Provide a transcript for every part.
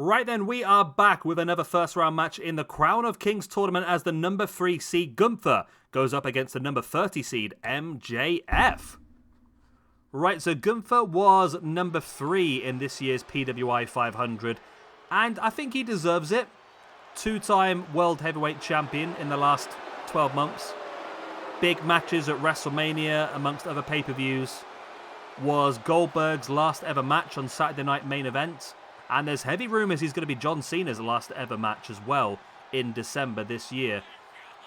Right then, we are back with another first round match in the Crown of Kings tournament as the number 3 seed Gunther goes up against the number 30 seed MJF. Right, so Gunther was number 3 in this year's PWI 500, and I think he deserves it. 2-time World Heavyweight Champion in the last 12 months. Big matches at WrestleMania, amongst other pay-per-views. Was Goldberg's last ever match on Saturday Night Main Event. And there's heavy rumours he's going to be John Cena's last ever match as well in December this year.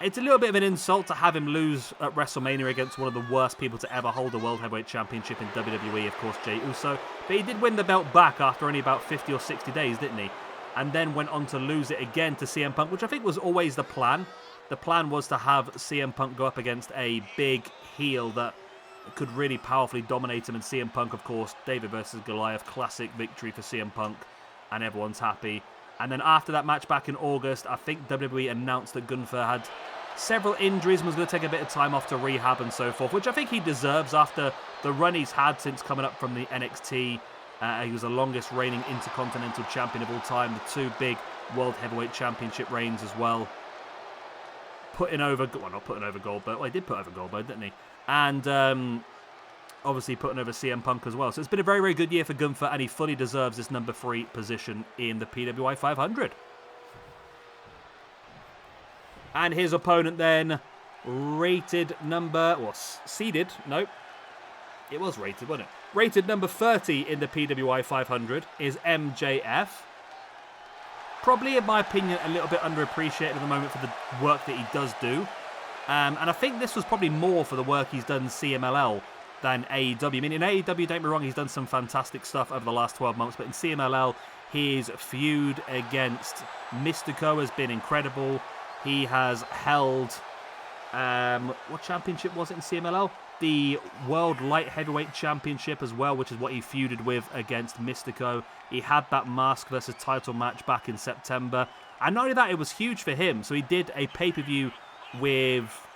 It's a little bit of an insult to have him lose at WrestleMania against one of the worst people to ever hold a World Heavyweight Championship in WWE, of course, Jey Uso. But he did win the belt back after only about 50 or 60 days, didn't he? And then went on to lose it again to CM Punk, which I think was always the plan. The plan was to have CM Punk go up against a big heel that could really powerfully dominate him. And CM Punk, of course, David versus Goliath, classic victory for CM Punk. And everyone's happy. And then after that match back in August, I think WWE announced that Gunther had several injuries and was going to take a bit of time off to rehab and so forth, which I think he deserves after the run he's had since coming up from the NXT. He was the longest reigning Intercontinental Champion of all time, the 2 big World Heavyweight Championship reigns as well. Not putting over Goldberg. Well, he did put over Goldberg, didn't he? And obviously putting over CM Punk as well. So it's been a very, very good year for Gunther, and he fully deserves this number 3 position in the PWI 500. And his opponent then, seeded, nope. It was rated, wasn't it? Rated number 30 in the PWI 500 is MJF. Probably, in my opinion, a little bit underappreciated at the moment for the work that he does do. And I think this was probably more for the work he's done in CMLL than AEW. I mean, in AEW, don't get me wrong, he's done some fantastic stuff over the last 12 months, but in CMLL, his feud against Mystico has been incredible. He has held, what championship was it in CMLL? The World Light Heavyweight Championship as well, which is what he feuded with against Mystico. He had that mask versus title match back in September. And not only that, it was huge for him. So he did a pay-per-view with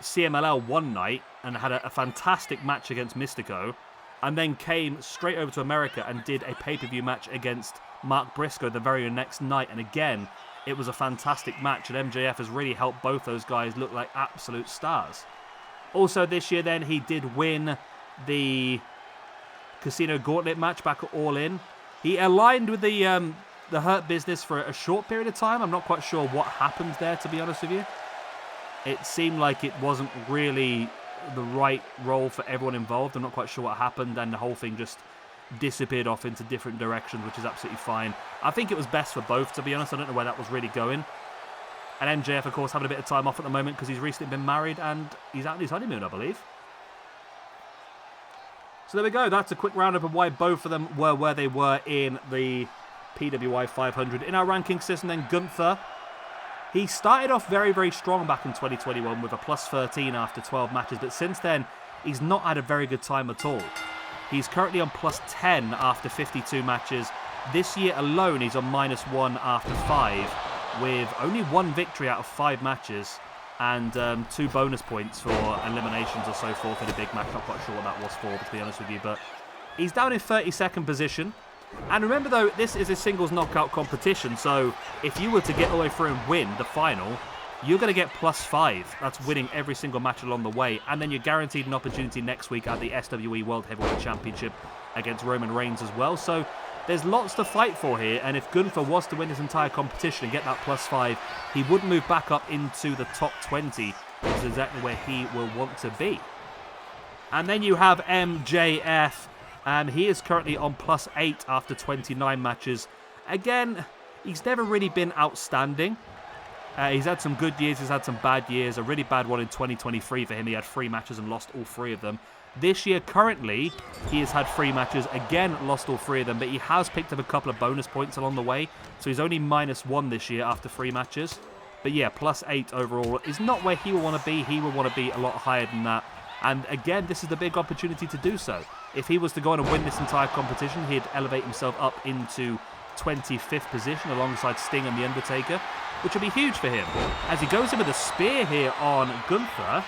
CMLL one night and had a fantastic match against Mystico, and then came straight over to America and did a pay-per-view match against Mark Briscoe the very next night. And again, it was a fantastic match, and MJF has really helped both those guys look like absolute stars. Also this year then, he did win the Casino Gauntlet match back at All In. He aligned with the Hurt Business for a short period of time. I'm not quite sure what happened there, to be honest with you. It seemed like it wasn't really the right role for everyone involved. I'm not quite sure what happened, and the whole thing just disappeared off into different directions, which is absolutely fine. I think it was best for both, to be honest. I don't know where that was really going. And MJF, of course, having a bit of time off at the moment because he's recently been married and he's out on his honeymoon, I believe. So there we go. That's a quick roundup of why both of them were where they were in the PWI 500. In our ranking system then, Gunther, he started off very, very strong back in 2021 with a plus 13 after 12 matches, but since then, he's not had a very good time at all. He's currently on plus 10 after 52 matches. This year alone, he's on minus 1 after 5, with only 1 victory out of 5 matches and 2 bonus points for eliminations or so forth in a big match. Not quite sure what that was for, to be honest with you, but he's down in 32nd position. And remember though, this is a singles knockout competition, so if you were to get all the way through and win the final, you're going to get plus 5. That's winning every single match along the way, and then you're guaranteed an opportunity next week at the SWE World Heavyweight Championship against Roman Reigns as well. So there's lots to fight for here, and if Gunther was to win this entire competition and get that plus 5, he would move back up into the top 20, which is exactly where he will want to be. And then you have MJF. He is currently on plus 8 after 29 matches. Again, he's never really been outstanding. He's had some good years, he's had some bad years. A really bad one in 2023 for him. He had 3 matches and lost all 3 of them. This year, currently, he has had 3 matches. Again, lost all 3 of them, but he has picked up a couple of bonus points along the way. So he's only minus 1 this year after 3 matches. But yeah, plus 8 overall is not where he will want to be. He will want to be a lot higher than that. And again, this is the big opportunity to do so. If he was to go on and win this entire competition, he'd elevate himself up into 25th position alongside Sting and The Undertaker, which would be huge for him. As he goes in with a spear here on Gunther.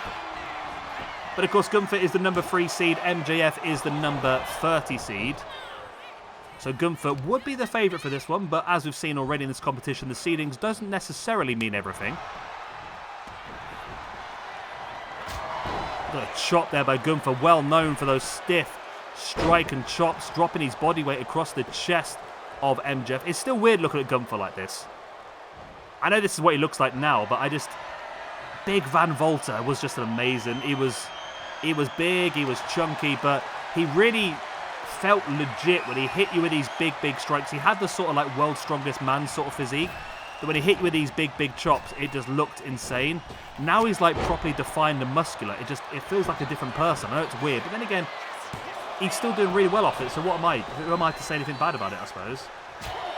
But of course, Gunther is the number 3 seed. MJF is the number 30 seed. So Gunther would be the favourite for this one, but as we've seen already in this competition, the seedings doesn't necessarily mean everything. Got a chop there by Gunther, well known for those stiff strike and chops, dropping his body weight across the chest of MJF. It's still weird looking at Gunther like this. I know this is what he looks like now, but Big Van Volta was just amazing. He was big, he was chunky, but he really felt legit when he hit you with these big strikes. He had the sort of like world's strongest man sort of physique, but when he hit you with these big chops, it just looked insane. Now he's like properly defined and muscular. It feels like a different person. I know it's weird, but then again, he's still doing really well off it. So what am I? Who am I to say anything bad about it, I suppose?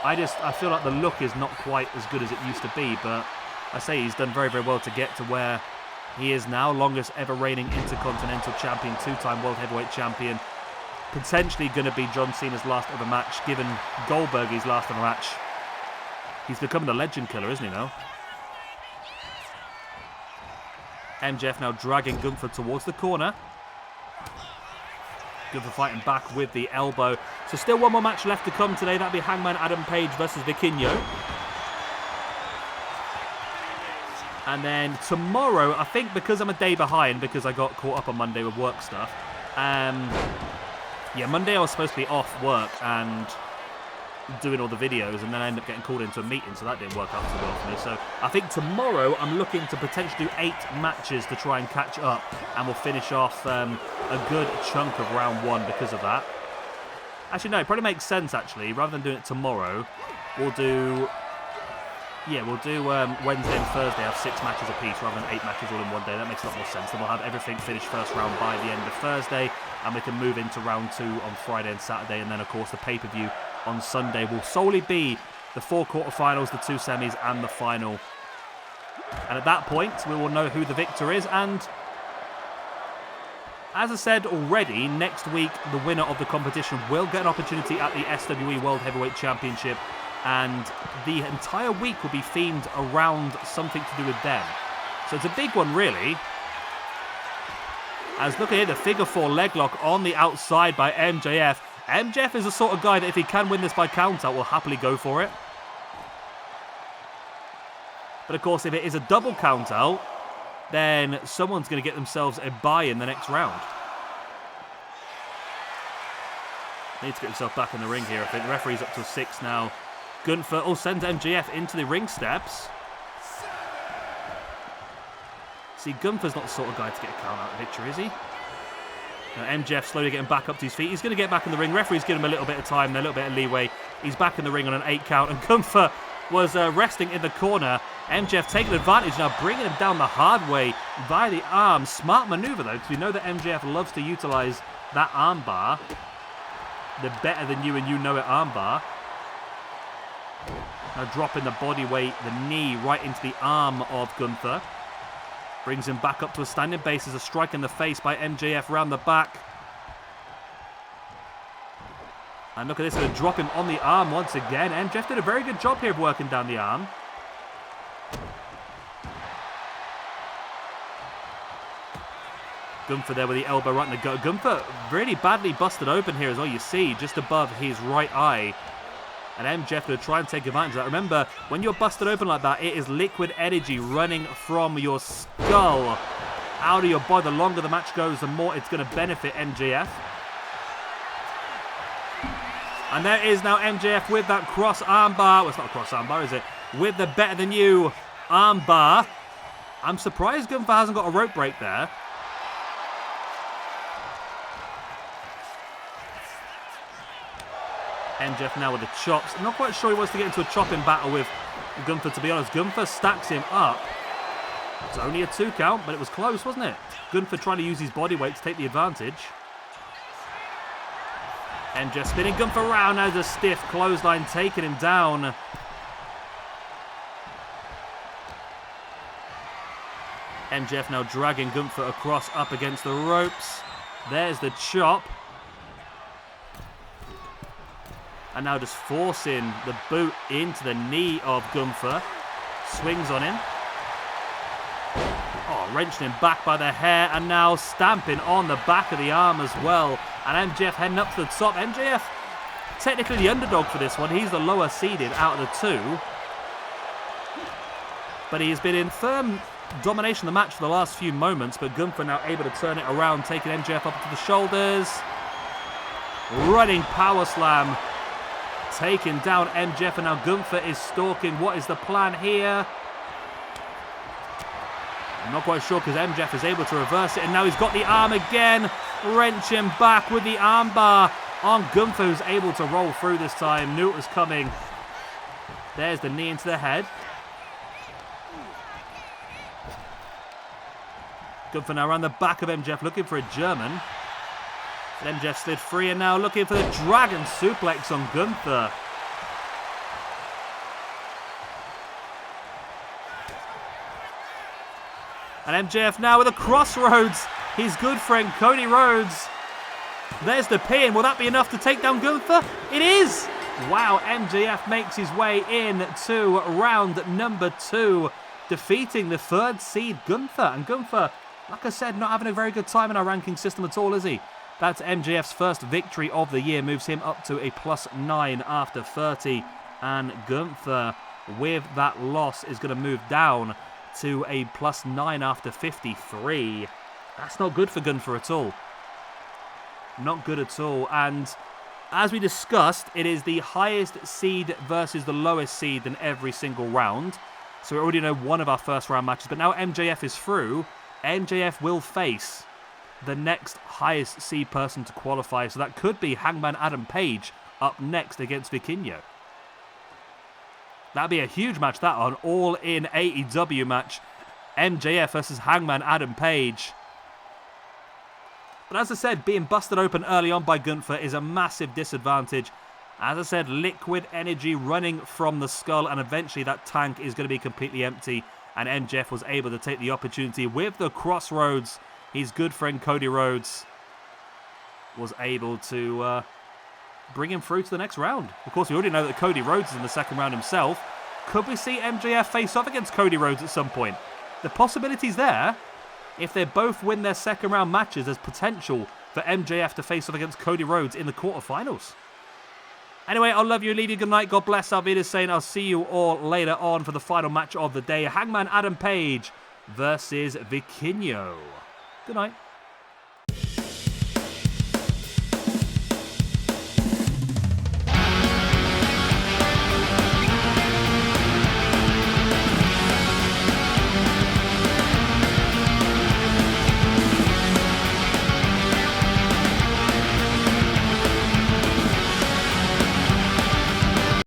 I feel like the look is not quite as good as it used to be, but I say he's done very well to get to where he is now. Longest ever reigning Intercontinental Champion, 2-time World Heavyweight Champion. Potentially going to be John Cena's last ever match, given Goldberg his last ever match. He's becoming the legend killer, isn't he now? MJF now dragging Gunther towards the corner. Gunther fighting back with the elbow. So still one more match left to come today. That'll be Hangman Adam Page versus Vikingo. And then tomorrow, I think because I'm a day behind, because I got caught up on Monday with work stuff. Yeah, Monday I was supposed to be off work and doing all the videos, and then I ended up getting called into a meeting, so that didn't work out so well for me. So I think tomorrow I'm looking to potentially do 8 matches to try and catch up, and we'll finish off a good chunk of round 1 because of that. Actually, no, it probably makes sense, actually. Rather than doing it tomorrow, we'll do Wednesday and Thursday, have 6 matches apiece rather than 8 matches all in one day. That makes a lot more sense. Then we'll have everything finished first round by the end of Thursday, and we can move into round 2 on Friday and Saturday, and then, of course, the pay-per-view on Sunday will solely be the 4 quarterfinals, the 2 semis, and the final. And at that point, we will know who the victor is. And as I said already, next week, the winner of the competition will get an opportunity at the SWE World Heavyweight Championship. And the entire week will be themed around something to do with them. So it's a big one, really. As look at here, the figure 4 leg lock on the outside by MJF. MJF is the sort of guy that if he can win this by countout, will happily go for it. But of course, if it is a double countout, then someone's going to get themselves a bye in the next round. Needs to get himself back in the ring here, I think. The referee's up to 6 now. Gunther sends MJF into the ring steps. See, Gunther's not the sort of guy to get a count-out victory, is he? Now, MJF slowly getting back up to his feet. He's going to get back in the ring. Referee's giving him a little bit of time, a little bit of leeway. He's back in the ring on an 8 count, and Gunther was resting in the corner. MJF taking advantage now, bringing him down the hard way via the arm. Smart maneuver, though, because we know that MJF loves to utilize that arm bar. The better than you and you know it arm bar. Now dropping the body weight, the knee right into the arm of Gunther. Brings him back up to a standing base as a strike in the face by MJF round the back. And look at this, going to drop him on the arm once again. MJF did a very good job here of working down the arm. Gunther there with the elbow right in the gut. Gunther really badly busted open here as well, you see, just above his right eye. And MJF going to try and take advantage of that. Remember, when you're busted open like that, it is liquid energy running from your skull out of your body. The longer the match goes, the more it's going to benefit MJF. And there is now MJF with that cross arm bar. Well, it's not a cross arm bar, is it? With the better than you arm bar. I'm surprised Gunther hasn't got a rope break there. MJF now with the chops. I'm not quite sure he wants to get into a chopping battle with Gunther, to be honest. Gunther stacks him up. It's only a 2 count, but it was close, wasn't it? Gunther trying to use his body weight to take the advantage. MJF spinning Gunther around as a stiff clothesline, taking him down. MJF now dragging Gunther across up against the ropes. There's the chop. And now just forcing the boot into the knee of Gunther. Swings on him. Oh, wrenching him back by the hair. And now stamping on the back of the arm as well. And MJF heading up to the top. MJF technically the underdog for this one. He's the lower seeded out of the two. But he has been in firm domination of the match for the last few moments. But Gunther now able to turn it around, taking MJF up to the shoulders. Running power slam. Taking down MJF, and now Gunther is stalking. What is the plan here? I'm not quite sure because MJF is able to reverse it, and now he's got the arm again. Wrenching back with the armbar on Gunther, who's able to roll through this time. Knew it was coming. There's the knee into the head. Gunther now around the back of MJF, looking for a German. And MJF slid free, and now looking for the dragon suplex on Gunther. And MJF now with a crossroads. His good friend Cody Rhodes. There's the pin. Will that be enough to take down Gunther? It is! Wow, MJF makes his way in to round number 2, defeating the 3rd seed Gunther. And Gunther, like I said, not having a very good time in our ranking system at all, is he? That's MJF's first victory of the year, moves him up to a +9 after 30. And Gunther, with that loss, is going to move down to a +9 after 53. That's not good for Gunther at all. Not good at all. And as we discussed, it is the highest seed versus the lowest seed in every single round. So we already know one of our first round matches. But now MJF is through. MJF will face the next highest seed person to qualify. So that could be Hangman Adam Page up next against Vikingo. That'd be a huge match, that, an all-in AEW match. MJF versus Hangman Adam Page. But as I said, being busted open early on by Gunther is a massive disadvantage. As I said, liquid energy running from the skull, and eventually that tank is going to be completely empty. And MJF was able to take the opportunity with the crossroads. His good friend Cody Rhodes was able to bring him through to the next round. Of course, we already know that Cody Rhodes is in the second round himself. Could we see MJF face off against Cody Rhodes at some point? The possibility's there. If they both win their second round matches, there's potential for MJF to face off against Cody Rhodes in the quarterfinals. Anyway, I'll love you. Leave you good night. God bless. I'll be just saying I'll see you all later on for the final match of the day. Hangman Adam Page versus Vikingo. Good night.